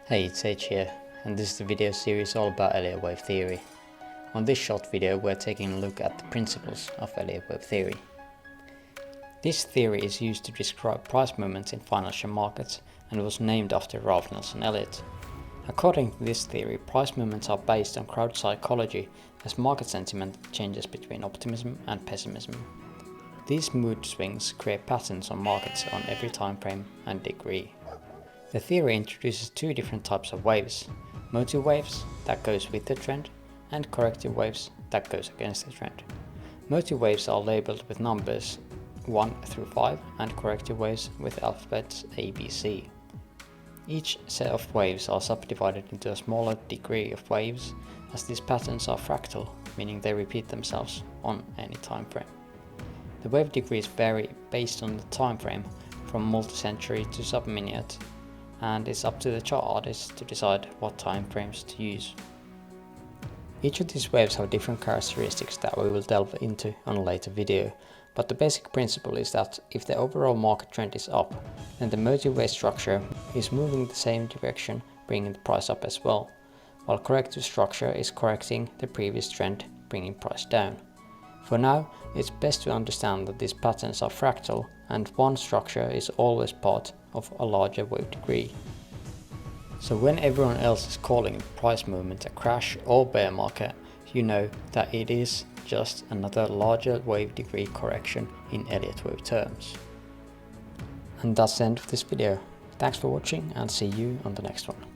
Hey, it's H here, and this is the video series all about Elliott wave theory. On this short video we're taking a look at the principles of Elliott wave theory. This theory is used to describe price movements in financial markets and was named after Ralph Nelson Elliott. According to this theory, price movements are based on crowd psychology as market sentiment changes between optimism and pessimism. These mood swings create patterns on markets on every time frame and degree. The theory introduces two different types of waves: motive waves that goes with the trend and corrective waves that goes against the trend. Motive waves are labeled with numbers 1 through 5 and corrective waves with alphabets A, B, C. Each set of waves are subdivided into a smaller degree of waves as these patterns are fractal, meaning they repeat themselves on any time frame. The wave degrees vary based on the time frame from multi-century to sub-minute, and it's up to the chart artist to decide what time frames to use. Each of these waves have different characteristics that we will delve into on a later video, but the basic principle is that if the overall market trend is up, then the motive wave structure is moving the same direction, bringing the price up as well, while corrective structure is correcting the previous trend, bringing price down. For now, it's best to understand that these patterns are fractal and one structure is always part of a larger wave degree. So when everyone else is calling the price movement a crash or bear market, you know that it is just another larger wave degree correction in Elliott wave terms. And that's the end of this video. Thanks for watching and see you on the next one.